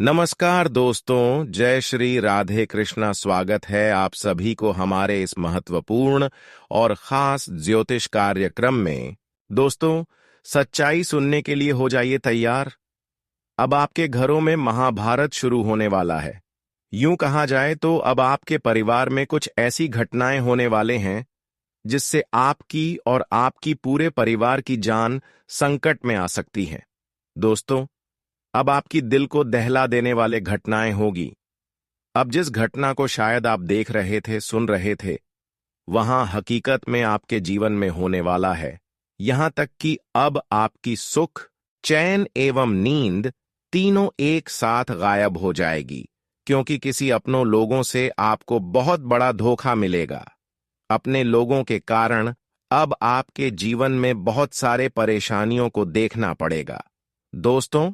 नमस्कार दोस्तों, जय श्री राधे कृष्णा। स्वागत है आप सभी को हमारे इस महत्वपूर्ण और खास ज्योतिष कार्यक्रम में। दोस्तों, सच्चाई सुनने के लिए हो जाइए तैयार। अब आपके घरों में महाभारत शुरू होने वाला है। यूं कहा जाए तो अब आपके परिवार में कुछ ऐसी घटनाएं होने वाले हैं जिससे आपकी और आपकी पूरे परिवार की जान संकट में आ सकती है। दोस्तों, अब आपकी दिल को दहला देने वाले घटनाएं होगी। अब जिस घटना को शायद आप देख रहे थे, सुन रहे थे, वहां हकीकत में आपके जीवन में होने वाला है। यहां तक कि अब आपकी सुख, चैन एवं नींद तीनों एक साथ गायब हो जाएगी, क्योंकि किसी अपनों लोगों से आपको बहुत बड़ा धोखा मिलेगा। अपने लोगों के कारण अब आपके जीवन में बहुत सारे परेशानियों को देखना पड़ेगा। दोस्तों,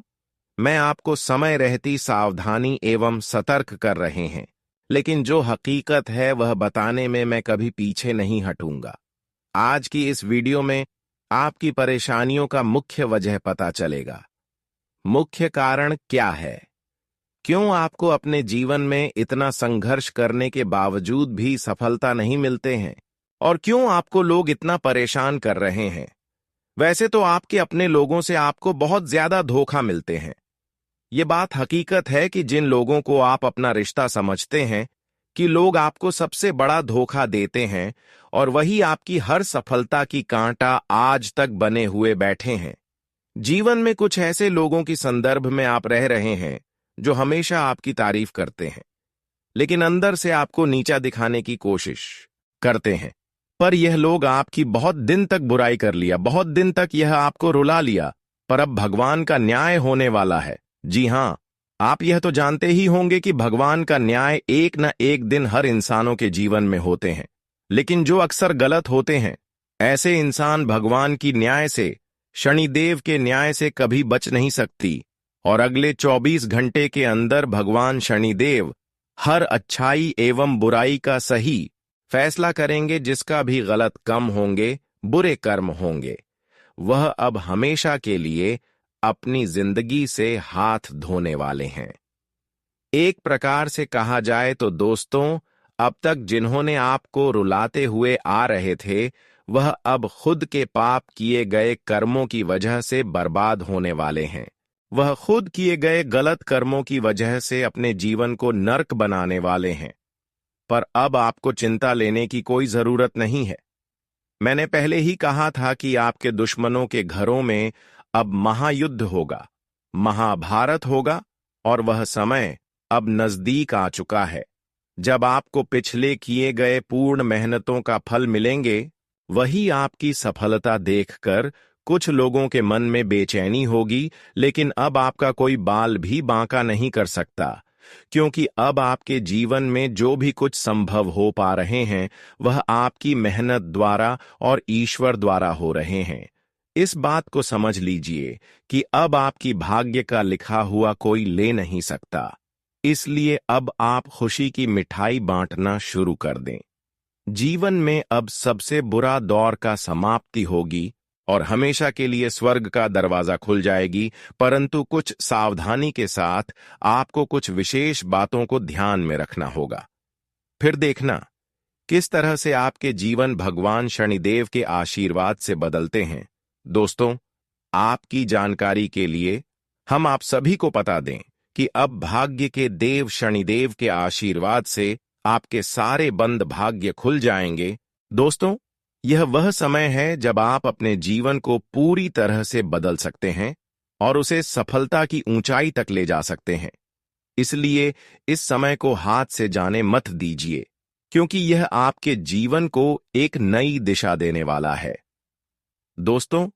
मैं आपको समय रहती सावधानी एवं सतर्क कर रहे हैं, लेकिन जो हकीकत है वह बताने में मैं कभी पीछे नहीं हटूंगा। आज की इस वीडियो में आपकी परेशानियों का मुख्य वजह पता चलेगा। मुख्य कारण क्या है? क्यों आपको अपने जीवन में इतना संघर्ष करने के बावजूद भी सफलता नहीं मिलते हैं? और क्यों आपको लोग इतना परेशान कर रहे हैं? वैसे तो आपके अपने लोगों से आपको बहुत ज्यादा धोखा मिलते हैं। ये बात हकीकत है कि जिन लोगों को आप अपना रिश्ता समझते हैं कि लोग आपको सबसे बड़ा धोखा देते हैं, और वही आपकी हर सफलता की कांटा आज तक बने हुए बैठे हैं। जीवन में कुछ ऐसे लोगों की संदर्भ में आप रह रहे हैं जो हमेशा आपकी तारीफ करते हैं, लेकिन अंदर से आपको नीचा दिखाने की कोशिश करते हैं। पर यह लोग आपकी बहुत दिन तक बुराई कर लिया, बहुत दिन तक यह आपको रुला लिया, पर अब भगवान का न्याय होने वाला है। जी हां, आप यह तो जानते ही होंगे कि भगवान का न्याय एक न एक दिन हर इंसानों के जीवन में होते हैं, लेकिन जो अक्सर गलत होते हैं, ऐसे इंसान भगवान की न्याय से, शनिदेव के न्याय से कभी बच नहीं सकती। और अगले 24 घंटे के अंदर भगवान शनिदेव हर अच्छाई एवं बुराई का सही फैसला करेंगे। जिसका भी गलत कम होंगे, बुरे कर्म होंगे, वह अब हमेशा के लिए अपनी जिंदगी से हाथ धोने वाले हैं। एक प्रकार से कहा जाए तो दोस्तों, अब तक जिन्होंने आपको रुलाते हुए आ रहे थे, वह अब खुद के पाप किए गए कर्मों की वजह से बर्बाद होने वाले हैं। वह खुद किए गए गलत कर्मों की वजह से अपने जीवन को नर्क बनाने वाले हैं। पर अब आपको चिंता लेने की कोई जरूरत नहीं है। मैंने पहले ही कहा था कि आपके दुश्मनों के घरों में अब महायुद्ध होगा, महाभारत होगा, और वह समय अब नजदीक आ चुका है जब आपको पिछले किए गए पूर्ण मेहनतों का फल मिलेंगे। वही आपकी सफलता देखकर कुछ लोगों के मन में बेचैनी होगी, लेकिन अब आपका कोई बाल भी बांका नहीं कर सकता, क्योंकि अब आपके जीवन में जो भी कुछ संभव हो पा रहे हैं, वह आपकी मेहनत द्वारा और ईश्वर द्वारा हो रहे हैं। इस बात को समझ लीजिए कि अब आपकी भाग्य का लिखा हुआ कोई ले नहीं सकता। इसलिए अब आप खुशी की मिठाई बांटना शुरू कर दें। जीवन में अब सबसे बुरा दौर का समाप्ति होगी और हमेशा के लिए स्वर्ग का दरवाजा खुल जाएगी, परंतु कुछ सावधानी के साथ आपको कुछ विशेष बातों को ध्यान में रखना होगा। फिर देखना किस तरह से आपके जीवन भगवान शनिदेव के आशीर्वाद से बदलते हैं। दोस्तों, आपकी जानकारी के लिए हम आप सभी को बता दें कि अब भाग्य के देव शनिदेव के आशीर्वाद से आपके सारे बंद भाग्य खुल जाएंगे। दोस्तों, यह वह समय है जब आप अपने जीवन को पूरी तरह से बदल सकते हैं और उसे सफलता की ऊंचाई तक ले जा सकते हैं। इसलिए इस समय को हाथ से जाने मत दीजिए, क्योंकि यह आपके जीवन को एक नई दिशा देने वाला है। दोस्तों,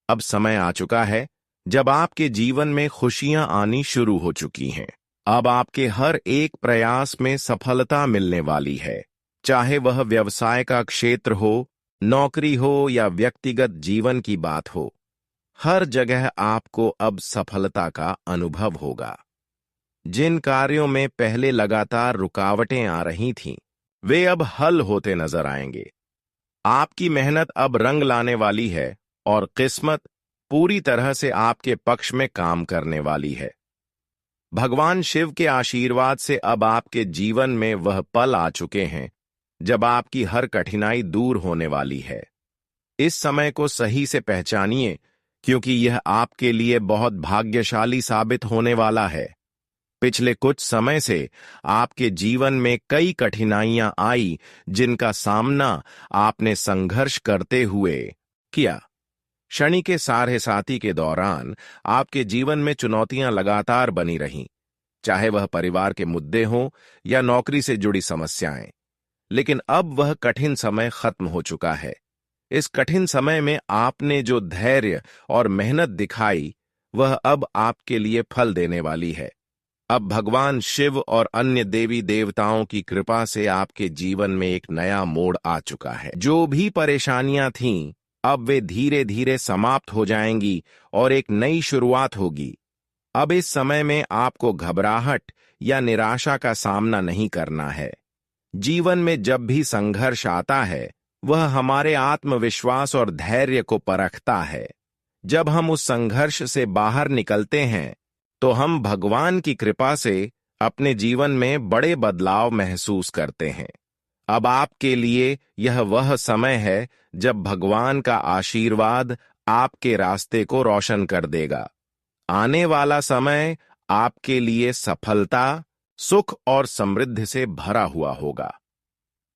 अब समय आ चुका है जब आपके जीवन में खुशियां आनी शुरू हो चुकी हैं। अब आपके हर एक प्रयास में सफलता मिलने वाली है, चाहे वह व्यवसाय का क्षेत्र हो, नौकरी हो या व्यक्तिगत जीवन की बात हो। हर जगह आपको अब सफलता का अनुभव होगा। जिन कार्यों में पहले लगातार रुकावटें आ रही थीं, वे अब हल होते नजर आएंगे। आपकी मेहनत अब रंग लाने वाली है और किस्मत पूरी तरह से आपके पक्ष में काम करने वाली है। भगवान शिव के आशीर्वाद से अब आपके जीवन में वह पल आ चुके हैं जब आपकी हर कठिनाई दूर होने वाली है। इस समय को सही से पहचानिए, क्योंकि यह आपके लिए बहुत भाग्यशाली साबित होने वाला है। पिछले कुछ समय से आपके जीवन में कई कठिनाइयां आई, जिनका सामना आपने संघर्ष करते हुए किया। शनि के साढ़े साथी के दौरान आपके जीवन में चुनौतियां लगातार बनी रहीं, चाहे वह परिवार के मुद्दे हों या नौकरी से जुड़ी समस्याएं। लेकिन अब वह कठिन समय खत्म हो चुका है। इस कठिन समय में आपने जो धैर्य और मेहनत दिखाई, वह अब आपके लिए फल देने वाली है। अब भगवान शिव और अन्य देवी देवताओं की कृपा से आपके जीवन में एक नया मोड़ आ चुका है। जो भी परेशानियां थीं, अब वे धीरे धीरे समाप्त हो जाएंगी और एक नई शुरुआत होगी। अब इस समय में आपको घबराहट या निराशा का सामना नहीं करना है। जीवन में जब भी संघर्ष आता है, वह हमारे आत्मविश्वास और धैर्य को परखता है। जब हम उस संघर्ष से बाहर निकलते हैं, तो हम भगवान की कृपा से अपने जीवन में बड़े बदलाव महसूस करते हैं। अब आपके लिए यह वह समय है जब भगवान का आशीर्वाद आपके रास्ते को रोशन कर देगा। आने वाला समय आपके लिए सफलता, सुख और समृद्धि से भरा हुआ होगा।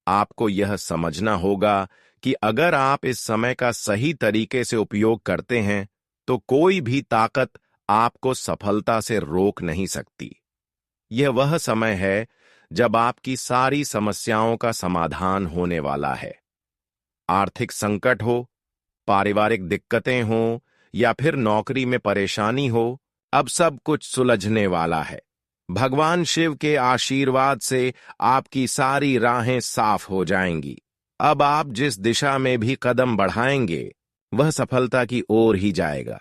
आपको यह समझना होगा कि अगर आप इस समय का सही तरीके से उपयोग करते हैं, तो कोई भी ताकत आपको सफलता से रोक नहीं सकती। यह वह समय है जब आपकी सारी समस्याओं का समाधान होने वाला है। आर्थिक संकट हो, पारिवारिक दिक्कतें हों या फिर नौकरी में परेशानी हो, अब सब कुछ सुलझने वाला है। भगवान शिव के आशीर्वाद से आपकी सारी राहें साफ हो जाएंगी। अब आप जिस दिशा में भी कदम बढ़ाएंगे, वह सफलता की ओर ही जाएगा।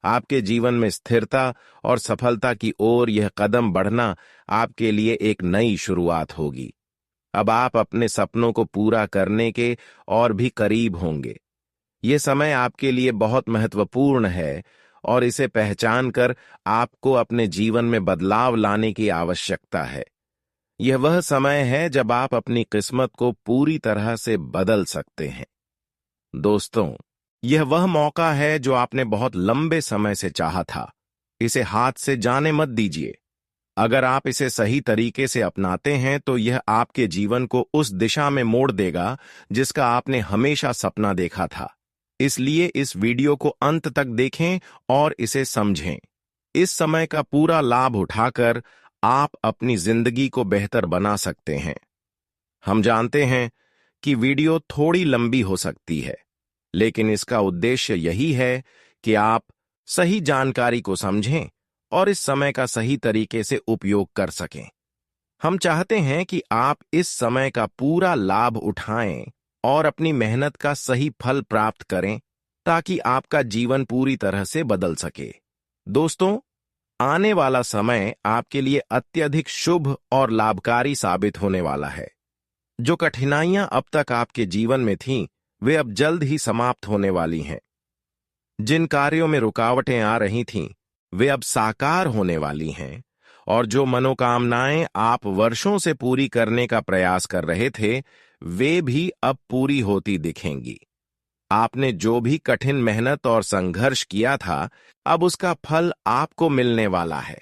आपके जीवन में स्थिरता और सफलता की ओर यह कदम बढ़ना आपके लिए एक नई शुरुआत होगी। अब आप अपने सपनों को पूरा करने के और भी करीब होंगे। ये समय आपके लिए बहुत महत्वपूर्ण है और इसे पहचान कर आपको अपने जीवन में बदलाव लाने की आवश्यकता है। यह वह समय है जब आप अपनी किस्मत को पूरी तरह से बदल सकते हैं। दोस्तों, यह वह मौका है जो आपने बहुत लंबे समय से चाहा था। इसे हाथ से जाने मत दीजिए। अगर आप इसे सही तरीके से अपनाते हैं, तो यह आपके जीवन को उस दिशा में मोड़ देगा जिसका आपने हमेशा सपना देखा था। इसलिए इस वीडियो को अंत तक देखें और इसे समझें। इस समय का पूरा लाभ उठाकर आप अपनी जिंदगी को बेहतर बना सकते हैं। हम जानते हैं कि वीडियो थोड़ी लंबी हो सकती है, लेकिन इसका उद्देश्य यही है कि आप सही जानकारी को समझें और इस समय का सही तरीके से उपयोग कर सकें। हम चाहते हैं कि आप इस समय का पूरा लाभ उठाएं और अपनी मेहनत का सही फल प्राप्त करें, ताकि आपका जीवन पूरी तरह से बदल सके। दोस्तों, आने वाला समय आपके लिए अत्यधिक शुभ और लाभकारी साबित होने वाला है। जो कठिनाइयां अब तक आपके जीवन में थीं, वे अब जल्द ही समाप्त होने वाली हैं। जिन कार्यों में रुकावटें आ रही थीं, वे अब साकार होने वाली हैं, और जो मनोकामनाएं आप वर्षों से पूरी करने का प्रयास कर रहे थे, वे भी अब पूरी होती दिखेंगी। आपने जो भी कठिन मेहनत और संघर्ष किया था, अब उसका फल आपको मिलने वाला है।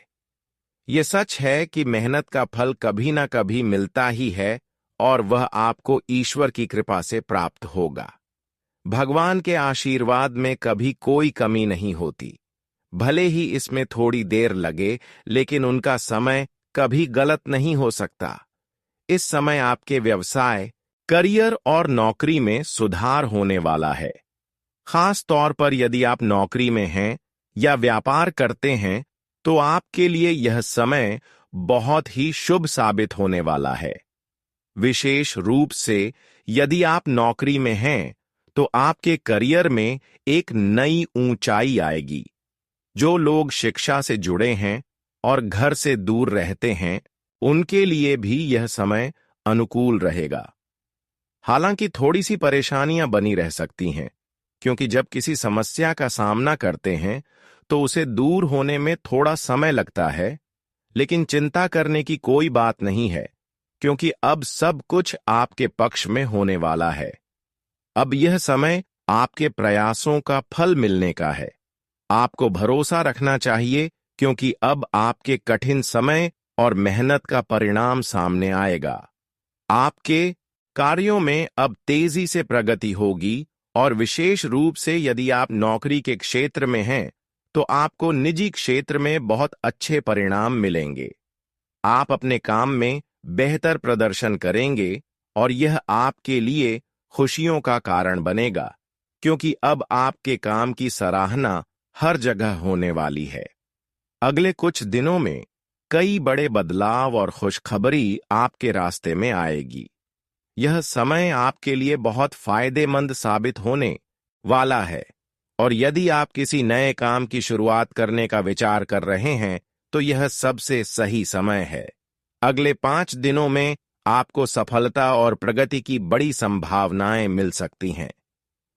ये सच है कि मेहनत का फल कभी ना कभी मिलता ही है, और वह आपको ईश्वर की कृपा से प्राप्त होगा। भगवान के आशीर्वाद में कभी कोई कमी नहीं होती। भले ही इसमें थोड़ी देर लगे, लेकिन उनका समय कभी गलत नहीं हो सकता। इस समय आपके व्यवसाय, करियर और नौकरी में सुधार होने वाला है। खास तौर पर यदि आप नौकरी में हैं या व्यापार करते हैं, तो आपके लिए यह समय बहुत ही शुभ साबित होने वाला है। विशेष रूप से यदि आप नौकरी में हैं, तो आपके करियर में एक नई ऊंचाई आएगी। जो लोग शिक्षा से जुड़े हैं और घर से दूर रहते हैं, उनके लिए भी यह समय अनुकूल रहेगा। हालांकि थोड़ी सी परेशानियां बनी रह सकती हैं, क्योंकि जब किसी समस्या का सामना करते हैं, तो उसे दूर होने में थोड़ा समय लगता है लेकिन चिंता करने की कोई बात नहीं है, क्योंकि अब सब कुछ आपके पक्ष में होने वाला है। अब यह समय आपके प्रयासों का फल मिलने का है। आपको भरोसा रखना चाहिए, क्योंकि अब आपके कठिन समय और मेहनत का परिणाम सामने आएगा। आपके कार्यों में अब तेजी से प्रगति होगी, और विशेष रूप से यदि आप नौकरी के क्षेत्र में हैं, तो आपको निजी क्षेत्र में बहुत अच्छे परिणाम मिलेंगे। आप अपने काम में बेहतर प्रदर्शन करेंगे, और यह आपके लिए खुशियों का कारण बनेगा, क्योंकि अब आपके काम की सराहना हर जगह होने वाली है। अगले कुछ दिनों में कई बड़े बदलाव और खुशखबरी आपके रास्ते में आएगी। यह समय आपके लिए बहुत फायदेमंद साबित होने वाला है, और यदि आप किसी नए काम की शुरुआत करने का विचार कर रहे हैं, तो यह सबसे सही समय है। अगले 5 दिनों में आपको सफलता और प्रगति की बड़ी संभावनाएं मिल सकती हैं।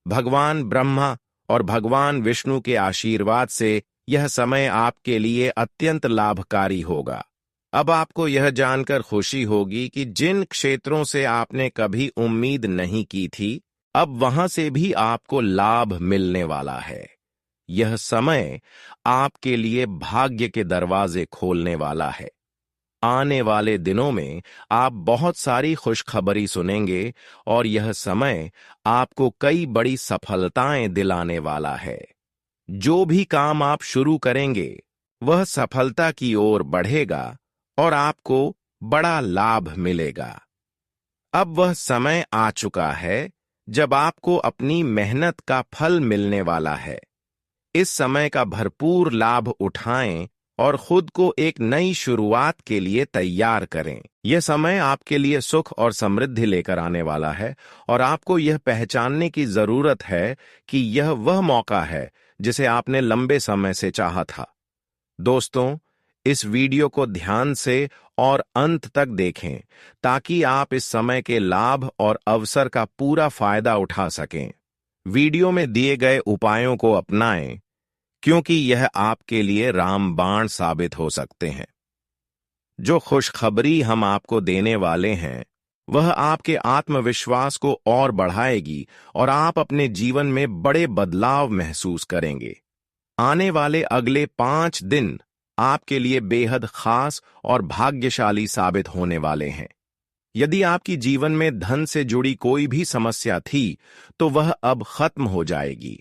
भगवान ब्रह्मा और भगवान विष्णु के आशीर्वाद से यह समय आपके लिए अत्यंत लाभकारी होगा। अब आपको यह जानकर खुशी होगी कि जिन क्षेत्रों से आपने कभी उम्मीद नहीं की थी, अब वहां से भी आपको लाभ मिलने वाला है। यह समय आपके लिए भाग्य के दरवाजे खोलने वाला है। आने वाले दिनों में आप बहुत सारी खुशखबरी सुनेंगे, और यह समय आपको कई बड़ी सफलताएं दिलाने वाला है। जो भी काम आप शुरू करेंगे, वह सफलता की ओर बढ़ेगा, और आपको बड़ा लाभ मिलेगा। अब वह समय आ चुका है जब आपको अपनी मेहनत का फल मिलने वाला है। इस समय का भरपूर लाभ उठाएं और खुद को एक नई शुरुआत के लिए तैयार करें। यह समय आपके लिए सुख और समृद्धि लेकर आने वाला है, और आपको यह पहचानने की जरूरत है कि यह वह मौका है जिसे आपने लंबे समय से चाहा था। दोस्तों, इस वीडियो को ध्यान से और अंत तक देखें, ताकि आप इस समय के लाभ और अवसर का पूरा फायदा उठा सकें। वीडियो में दिए गए उपायों को अपनाएं, क्योंकि यह आपके लिए रामबाण साबित हो सकते हैं। जो खुशखबरी हम आपको देने वाले हैं, वह आपके आत्मविश्वास को और बढ़ाएगी, और आप अपने जीवन में बड़े बदलाव महसूस करेंगे। आने वाले अगले 5 दिन आपके लिए बेहद खास और भाग्यशाली साबित होने वाले हैं। यदि आपकी जीवन में धन से जुड़ी कोई भी समस्या थी, तो वह अब खत्म हो जाएगी।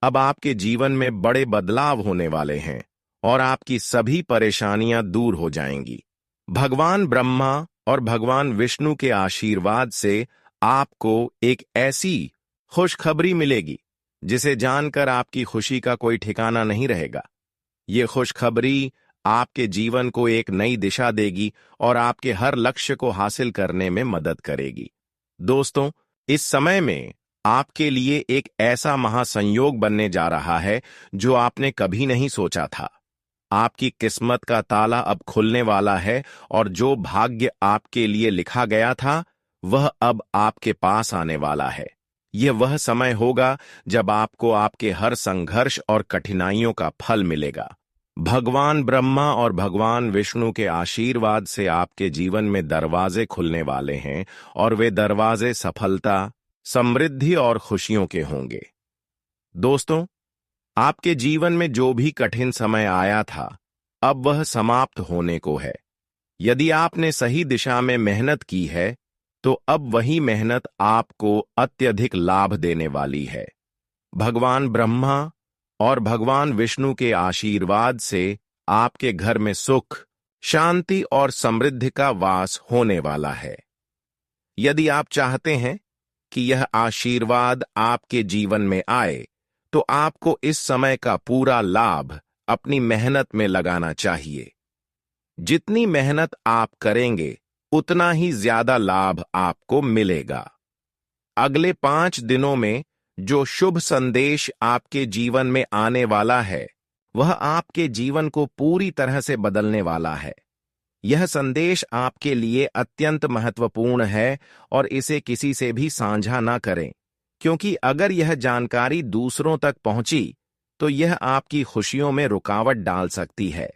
अब आपके जीवन में बड़े बदलाव होने वाले हैं, और आपकी सभी परेशानियां दूर हो जाएंगी। भगवान ब्रह्मा और भगवान विष्णु के आशीर्वाद से आपको एक ऐसी खुशखबरी मिलेगी जिसे जानकर आपकी खुशी का कोई ठिकाना नहीं रहेगा। ये खुशखबरी आपके जीवन को एक नई दिशा देगी, और आपके हर लक्ष्य को हासिल करने में मदद करेगी। दोस्तों, इस समय में आपके लिए एक ऐसा महासंयोग बनने जा रहा है जो आपने कभी नहीं सोचा था। आपकी किस्मत का ताला अब खुलने वाला है, और जो भाग्य आपके लिए लिखा गया था, वह अब आपके पास आने वाला है। यह वह समय होगा जब आपको आपके हर संघर्ष और कठिनाइयों का फल मिलेगा। भगवान ब्रह्मा और भगवान विष्णु के आशीर्वाद से आपके जीवन में दरवाजे खुलने वाले हैं, और वे दरवाजे सफलता, समृद्धि और खुशियों के होंगे। दोस्तों, आपके जीवन में जो भी कठिन समय आया था, अब वह समाप्त होने को है। यदि आपने सही दिशा में मेहनत की है, तो अब वही मेहनत आपको अत्यधिक लाभ देने वाली है। भगवान ब्रह्मा और भगवान विष्णु के आशीर्वाद से आपके घर में सुख, शांति और समृद्धि का वास होने वाला है। यदि आप चाहते हैं कि यह आशीर्वाद आपके जीवन में आए, तो आपको इस समय का पूरा लाभ अपनी मेहनत में लगाना चाहिए। जितनी मेहनत आप करेंगे, उतना ही ज्यादा लाभ आपको मिलेगा। अगले 5 दिनों में जो शुभ संदेश आपके जीवन में आने वाला है, वह आपके जीवन को पूरी तरह से बदलने वाला है। यह संदेश आपके लिए अत्यंत महत्वपूर्ण है, और इसे किसी से भी साझा ना करें, क्योंकि अगर यह जानकारी दूसरों तक पहुंची, तो यह आपकी खुशियों में रुकावट डाल सकती है।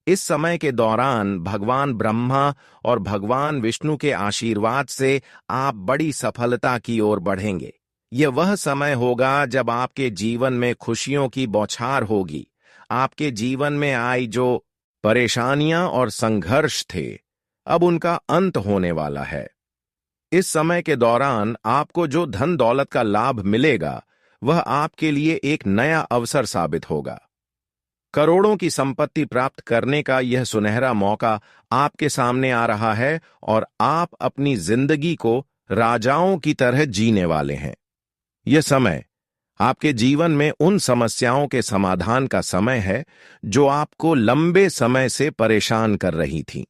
इस समय के दौरान भगवान ब्रह्मा और भगवान विष्णु के आशीर्वाद से आप बड़ी सफलता की ओर बढ़ेंगे। यह वह समय होगा जब आपके जीवन में खुशियों की बौछार होगी। आपके जीवन में आई जो परेशानियां और संघर्ष थे, अब उनका अंत होने वाला है। इस समय के दौरान आपको जो धन दौलत का लाभ मिलेगा, वह आपके लिए एक नया अवसर साबित होगा। करोड़ों की संपत्ति प्राप्त करने का यह सुनहरा मौका आपके सामने आ रहा है और आप अपनी जिंदगी को राजाओं की तरह जीने वाले हैं। यह समय आपके जीवन में उन समस्याओं के समाधान का समय है जो आपको लंबे समय से परेशान कर रही थीं।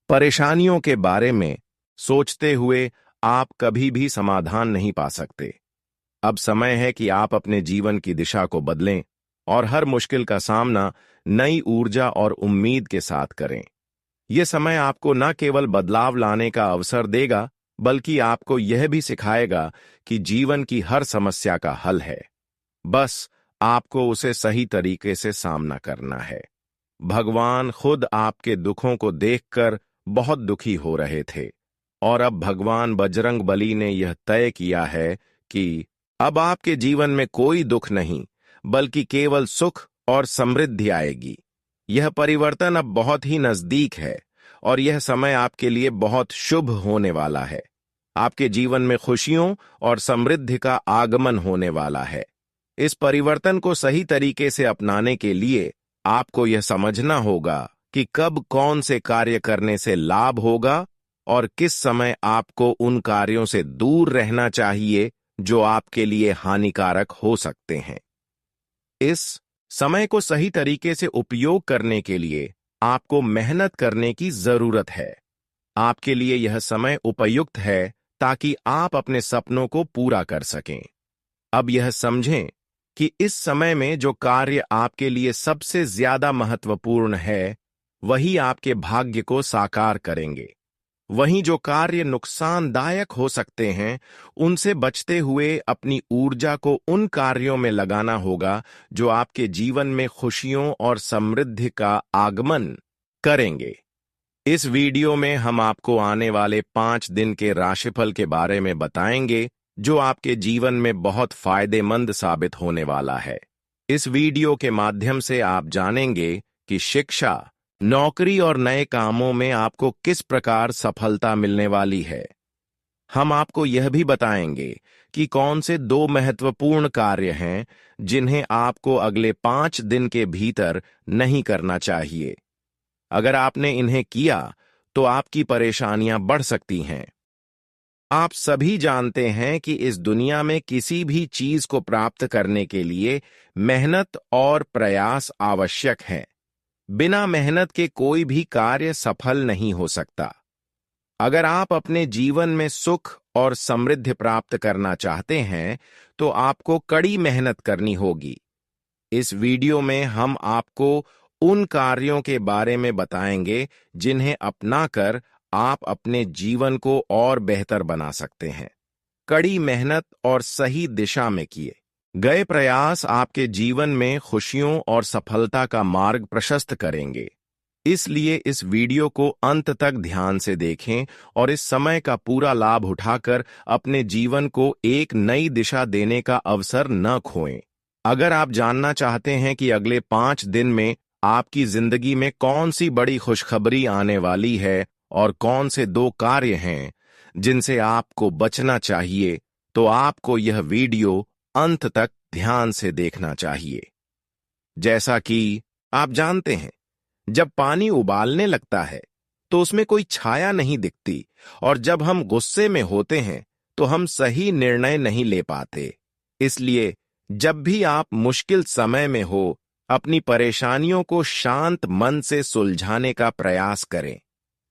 परेशानियों के बारे में सोचते हुए आप कभी भी समाधान नहीं पा सकते। अब समय है कि आप अपने जीवन की दिशा को बदलें और हर मुश्किल का सामना नई ऊर्जा और उम्मीद के साथ करें। यह समय आपको न केवल बदलाव लाने का अवसर देगा, बल्कि आपको यह भी सिखाएगा कि जीवन की हर समस्या का हल है। बस आपको उसे सही तरीके से सामना करना है। भगवान खुद आपके दुखों को देखकर बहुत दुखी हो रहे थे और अब भगवान बजरंग बली ने यह तय किया है कि अब आपके जीवन में कोई दुख नहीं, बल्कि केवल सुख और समृद्धि आएगी। यह परिवर्तन अब बहुत ही नजदीक है और यह समय आपके लिए बहुत शुभ होने वाला है। आपके जीवन में खुशियों और समृद्धि का आगमन होने वाला है। इस परिवर्तन को सही तरीके से अपनाने के लिए आपको यह समझना होगा कि कब कौन से कार्य करने से लाभ होगा और किस समय आपको उन कार्यों से दूर रहना चाहिए जो आपके लिए हानिकारक हो सकते हैं। इस समय को सही तरीके से उपयोग करने के लिए आपको मेहनत करने की जरूरत है। आपके लिए यह समय उपयुक्त है ताकि आप अपने सपनों को पूरा कर सकें। अब यह समझें कि इस समय में जो कार्य आपके लिए सबसे ज्यादा महत्वपूर्ण है, वही आपके भाग्य को साकार करेंगे। वहीं जो कार्य नुकसानदायक हो सकते हैं, उनसे बचते हुए अपनी ऊर्जा को उन कार्यों में लगाना होगा जो आपके जीवन में खुशियों और समृद्धि का आगमन करेंगे। इस वीडियो में हम आपको आने वाले 5 दिन के राशिफल के बारे में बताएंगे, जो आपके जीवन में बहुत फायदेमंद साबित होने वाला है। इस वीडियो के माध्यम से आप जानेंगे कि शिक्षा, नौकरी और नए कामों में आपको किस प्रकार सफलता मिलने वाली है। हम आपको यह भी बताएंगे कि कौन से 2 महत्वपूर्ण कार्य हैं जिन्हें आपको अगले 5 दिन के भीतर नहीं करना चाहिए। अगर आपने इन्हें किया तो आपकी परेशानियां बढ़ सकती हैं। आप सभी जानते हैं कि इस दुनिया में किसी भी चीज को प्राप्त करने के लिए मेहनत और प्रयास आवश्यक है। बिना मेहनत के कोई भी कार्य सफल नहीं हो सकता। अगर आप अपने जीवन में सुख और समृद्धि प्राप्त करना चाहते हैं, तो आपको कड़ी मेहनत करनी होगी। इस वीडियो में हम आपको उन कार्यों के बारे में बताएंगे जिन्हें अपनाकर आप अपने जीवन को और बेहतर बना सकते हैं। कड़ी मेहनत और सही दिशा में किए गए प्रयास आपके जीवन में खुशियों और सफलता का मार्ग प्रशस्त करेंगे। इसलिए इस वीडियो को अंत तक ध्यान से देखें और इस समय का पूरा लाभ उठाकर अपने जीवन को एक नई दिशा देने का अवसर न खोएं। अगर आप जानना चाहते हैं कि अगले 5 दिन में आपकी जिंदगी में कौन सी बड़ी खुशखबरी आने वाली है और कौन से 2 कार्य हैं जिनसे आपको बचना चाहिए, तो आपको यह वीडियो अंत तक ध्यान से देखना चाहिए। जैसा कि आप जानते हैं, जब पानी उबालने लगता है तो उसमें कोई छाया नहीं दिखती, और जब हम गुस्से में होते हैं तो हम सही निर्णय नहीं ले पाते। इसलिए जब भी आप मुश्किल समय में हो, अपनी परेशानियों को शांत मन से सुलझाने का प्रयास करें।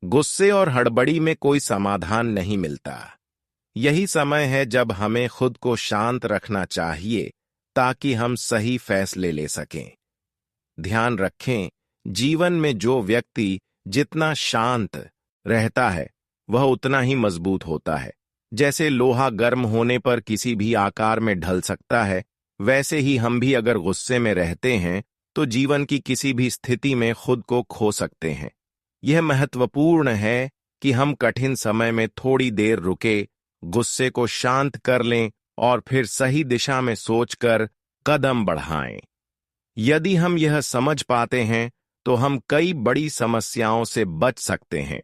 गुस्से और हड़बड़ी में कोई समाधान नहीं मिलता। यही समय है जब हमें खुद को शांत रखना चाहिए ताकि हम सही फैसले ले सकें। ध्यान रखें, जीवन में जो व्यक्ति जितना शांत रहता है, वह उतना ही मजबूत होता है। जैसे लोहा गर्म होने पर किसी भी आकार में ढल सकता है, वैसे ही हम भी अगर गुस्से में रहते हैं तो जीवन की किसी भी स्थिति में खुद को खो सकते हैं। यह महत्वपूर्ण है कि हम कठिन समय में थोड़ी देर रुके, गुस्से को शांत कर लें और फिर सही दिशा में सोचकर कदम बढ़ाएं। यदि हम यह समझ पाते हैं तो हम कई बड़ी समस्याओं से बच सकते हैं।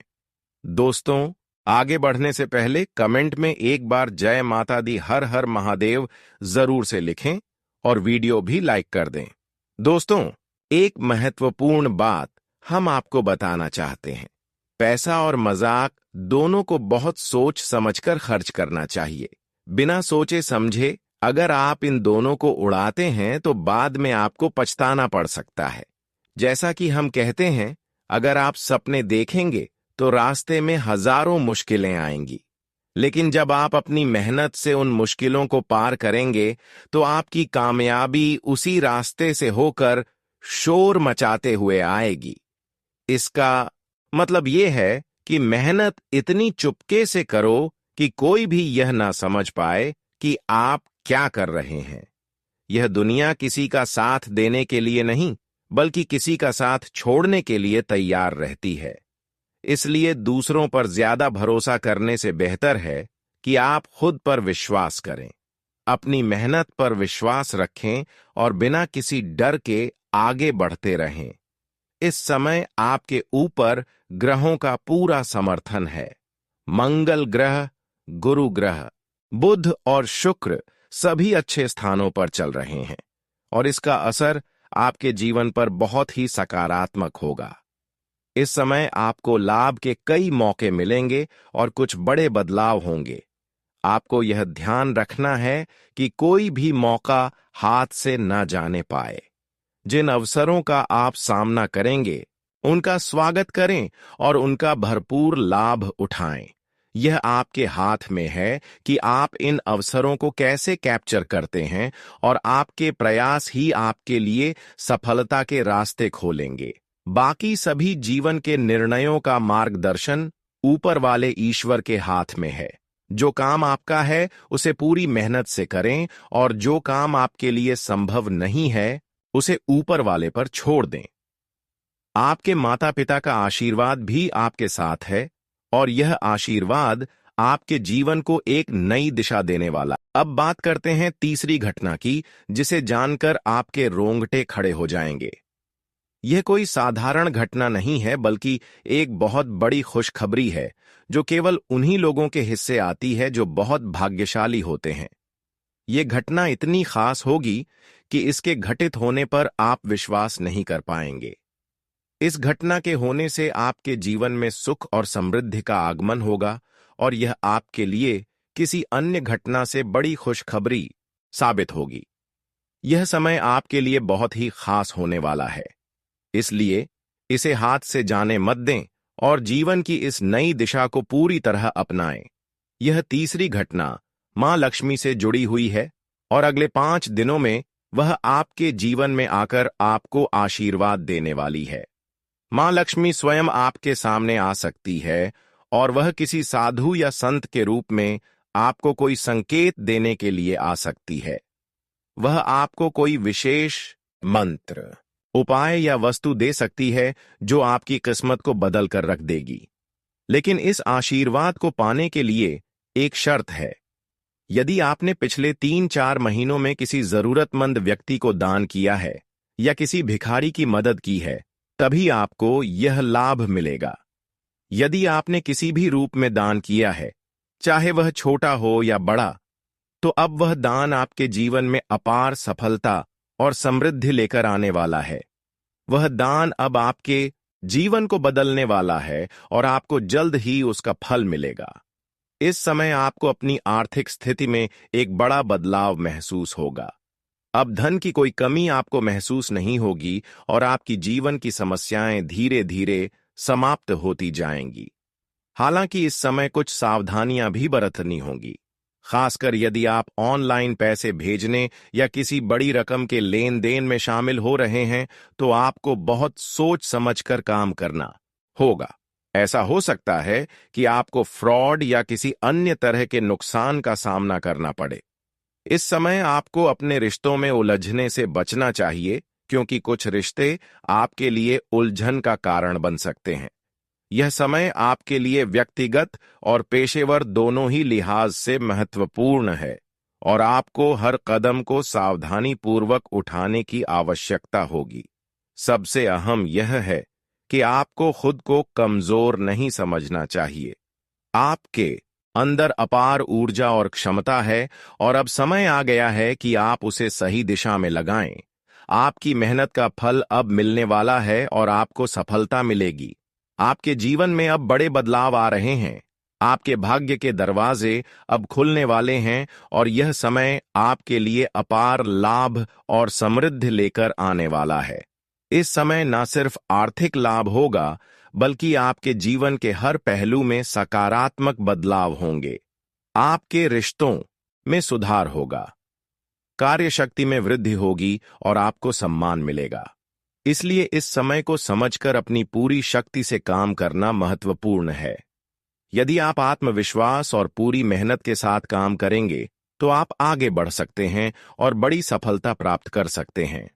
दोस्तों, आगे बढ़ने से पहले कमेंट में एक बार जय माता दी हर हर महादेव जरूर से लिखें और वीडियो भी लाइक कर दें। दोस्तों, एक महत्वपूर्ण बात हम आपको बताना चाहते हैं। पैसा और मजाक दोनों को बहुत सोच समझकर खर्च करना चाहिए। बिना सोचे समझे अगर आप इन दोनों को उड़ाते हैं तो बाद में आपको पछताना पड़ सकता है। जैसा कि हम कहते हैं, अगर आप सपने देखेंगे तो रास्ते में हजारों मुश्किलें आएंगी, लेकिन जब आप अपनी मेहनत से उन मुश्किलों को पार करेंगे तो आपकी कामयाबी उसी रास्ते से होकर शोर मचाते हुए आएगी। इसका मतलब यह है कि मेहनत इतनी चुपके से करो कि कोई भी यह ना समझ पाए कि आप क्या कर रहे हैं। यह दुनिया किसी का साथ देने के लिए नहीं, बल्कि किसी का साथ छोड़ने के लिए तैयार रहती है। इसलिए दूसरों पर ज्यादा भरोसा करने से बेहतर है कि आप खुद पर विश्वास करें, अपनी मेहनत पर विश्वास रखें और बिना किसी डर के आगे बढ़ते रहें। इस समय आपके ऊपर ग्रहों का पूरा समर्थन है। मंगल ग्रह, गुरु ग्रह, बुध और शुक्र सभी अच्छे स्थानों पर चल रहे हैं और इसका असर आपके जीवन पर बहुत ही सकारात्मक होगा। इस समय आपको लाभ के कई मौके मिलेंगे और कुछ बड़े बदलाव होंगे। आपको यह ध्यान रखना है कि कोई भी मौका हाथ से न जाने पाए। जिन अवसरों का आप सामना करेंगे, उनका स्वागत करें और उनका भरपूर लाभ उठाएं। यह आपके हाथ में है कि आप इन अवसरों को कैसे कैप्चर करते हैं और आपके प्रयास ही आपके लिए सफलता के रास्ते खोलेंगे। बाकी सभी जीवन के निर्णयों का मार्गदर्शन ऊपर वाले ईश्वर के हाथ में है। जो काम आपका है उसे पूरी मेहनत से करें और जो काम आपके लिए संभव नहीं है उसे ऊपर वाले पर छोड़ दें। आपके माता पिता का आशीर्वाद भी आपके साथ है और यह आशीर्वाद आपके जीवन को एक नई दिशा देने वाला। अब बात करते हैं तीसरी घटना की, जिसे जानकर आपके रोंगटे खड़े हो जाएंगे। यह कोई साधारण घटना नहीं है, बल्कि एक बहुत बड़ी खुशखबरी है जो केवल उन्हीं लोगों के हिस्से आती है जो बहुत भाग्यशाली होते हैं। यह घटना इतनी खास होगी कि इसके घटित होने पर आप विश्वास नहीं कर पाएंगे। इस घटना के होने से आपके जीवन में सुख और समृद्धि का आगमन होगा और यह आपके लिए किसी अन्य घटना से बड़ी खुशखबरी साबित होगी। यह समय आपके लिए बहुत ही खास होने वाला है, इसलिए इसे हाथ से जाने मत दें और जीवन की इस नई दिशा को पूरी तरह अपनाएं। यह तीसरी घटना मां लक्ष्मी से जुड़ी हुई है और अगले 5 दिनों में वह आपके जीवन में आकर आपको आशीर्वाद देने वाली है। मां लक्ष्मी स्वयं आपके सामने आ सकती है और वह किसी साधु या संत के रूप में आपको कोई संकेत देने के लिए आ सकती है। वह आपको कोई विशेष मंत्र, उपाय या वस्तु दे सकती है जो आपकी किस्मत को बदल कर रख देगी। लेकिन इस आशीर्वाद को पाने के लिए एक शर्त है। यदि आपने पिछले 3-4 महीनों में किसी जरूरतमंद व्यक्ति को दान किया है या किसी भिखारी की मदद की है, तभी आपको यह लाभ मिलेगा। यदि आपने किसी भी रूप में दान किया है, चाहे वह छोटा हो या बड़ा, तो अब वह दान आपके जीवन में अपार सफलता और समृद्धि लेकर आने वाला है। वह दान अब आपके जीवन को बदलने वाला है और आपको जल्द ही उसका फल मिलेगा। इस समय आपको अपनी आर्थिक स्थिति में एक बड़ा बदलाव महसूस होगा। अब धन की कोई कमी आपको महसूस नहीं होगी और आपकी जीवन की समस्याएं धीरे धीरे समाप्त होती जाएंगी। हालांकि इस समय कुछ सावधानियां भी बरतनी होंगी, खासकर यदि आप ऑनलाइन पैसे भेजने या किसी बड़ी रकम के लेन देन में शामिल हो रहे हैं, तो आपको बहुत सोच समझकर काम करना होगा। ऐसा हो सकता है कि आपको फ्रॉड या किसी अन्य तरह के नुकसान का सामना करना पड़े। इस समय आपको अपने रिश्तों में उलझने से बचना चाहिए, क्योंकि कुछ रिश्ते आपके लिए उलझन का कारण बन सकते हैं। यह समय आपके लिए व्यक्तिगत और पेशेवर दोनों ही लिहाज से महत्वपूर्ण है और आपको हर कदम को सावधानी पूर्वक उठाने की आवश्यकता होगी। सबसे अहम यह है कि आपको खुद को कमजोर नहीं समझना चाहिए। आपके अंदर अपार ऊर्जा और क्षमता है और अब समय आ गया है कि आप उसे सही दिशा में लगाएं। आपकी मेहनत का फल अब मिलने वाला है और आपको सफलता मिलेगी। आपके जीवन में अब बड़े बदलाव आ रहे हैं। आपके भाग्य के दरवाजे अब खुलने वाले हैं और यह समय आपके लिए अपार लाभ और समृद्धि लेकर आने वाला है। इस समय न सिर्फ आर्थिक लाभ होगा, बल्कि आपके जीवन के हर पहलू में सकारात्मक बदलाव होंगे। आपके रिश्तों में सुधार होगा, कार्यशक्ति में वृद्धि होगी और आपको सम्मान मिलेगा। इसलिए इस समय को समझकर अपनी पूरी शक्ति से काम करना महत्वपूर्ण है। यदि आप आत्मविश्वास और पूरी मेहनत के साथ काम करेंगे, तो आप आगे बढ़ सकते हैं और बड़ी सफलता प्राप्त कर सकते हैं।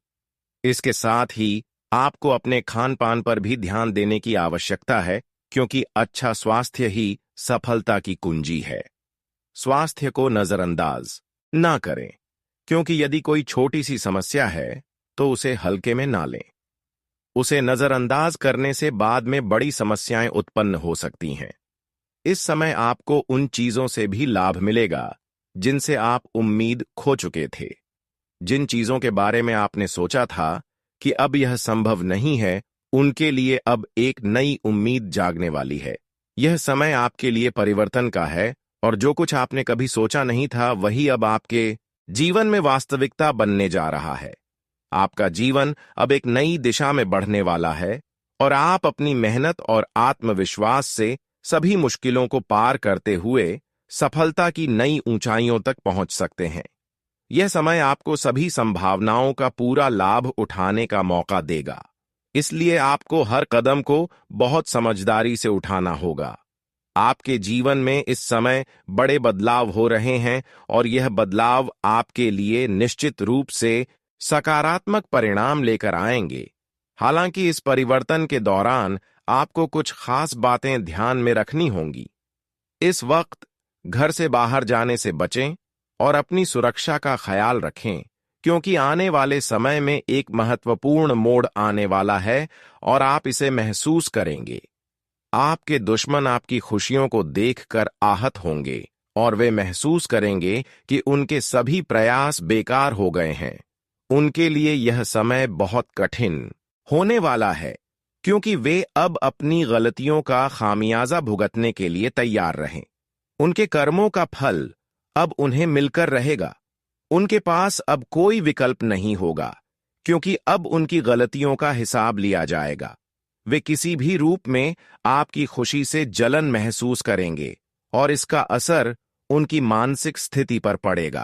इसके साथ ही आपको अपने खान पान पर भी ध्यान देने की आवश्यकता है, क्योंकि अच्छा स्वास्थ्य ही सफलता की कुंजी है। स्वास्थ्य को नजरअंदाज ना करें, क्योंकि यदि कोई छोटी सी समस्या है तो उसे हल्के में ना लें। उसे नजरअंदाज करने से बाद में बड़ी समस्याएं उत्पन्न हो सकती हैं। इस समय आपको उन चीजों से भी लाभ मिलेगा जिनसे आप उम्मीद खो चुके थे। जिन चीजों के बारे में आपने सोचा था कि अब यह संभव नहीं है, उनके लिए अब एक नई उम्मीद जागने वाली है। यह समय आपके लिए परिवर्तन का है और जो कुछ आपने कभी सोचा नहीं था, वही अब आपके जीवन में वास्तविकता बनने जा रहा है। आपका जीवन अब एक नई दिशा में बढ़ने वाला है और आप अपनी मेहनत और आत्मविश्वास से सभी मुश्किलों को पार करते हुए सफलता की नई ऊंचाइयों तक पहुंच सकते हैं। यह समय आपको सभी संभावनाओं का पूरा लाभ उठाने का मौका देगा। इसलिए आपको हर कदम को बहुत समझदारी से उठाना होगा। आपके जीवन में इस समय बड़े बदलाव हो रहे हैं और यह बदलाव आपके लिए निश्चित रूप से सकारात्मक परिणाम लेकर आएंगे। हालांकि इस परिवर्तन के दौरान आपको कुछ खास बातें ध्यान में रखनी होंगी। इस वक्त घर से बाहर जाने से बचें और अपनी सुरक्षा का ख्याल रखें, क्योंकि आने वाले समय में एक महत्वपूर्ण मोड़ आने वाला है और आप इसे महसूस करेंगे। आपके दुश्मन आपकी खुशियों को देखकर आहत होंगे और वे महसूस करेंगे कि उनके सभी प्रयास बेकार हो गए हैं। उनके लिए यह समय बहुत कठिन होने वाला है, क्योंकि वे अब अपनी गलतियों का खामियाजा भुगतने के लिए तैयार रहें। उनके कर्मों का फल अब उन्हें मिलकर रहेगा। उनके पास अब कोई विकल्प नहीं होगा, क्योंकि अब उनकी गलतियों का हिसाब लिया जाएगा। वे किसी भी रूप में आपकी खुशी से जलन महसूस करेंगे और इसका असर उनकी मानसिक स्थिति पर पड़ेगा।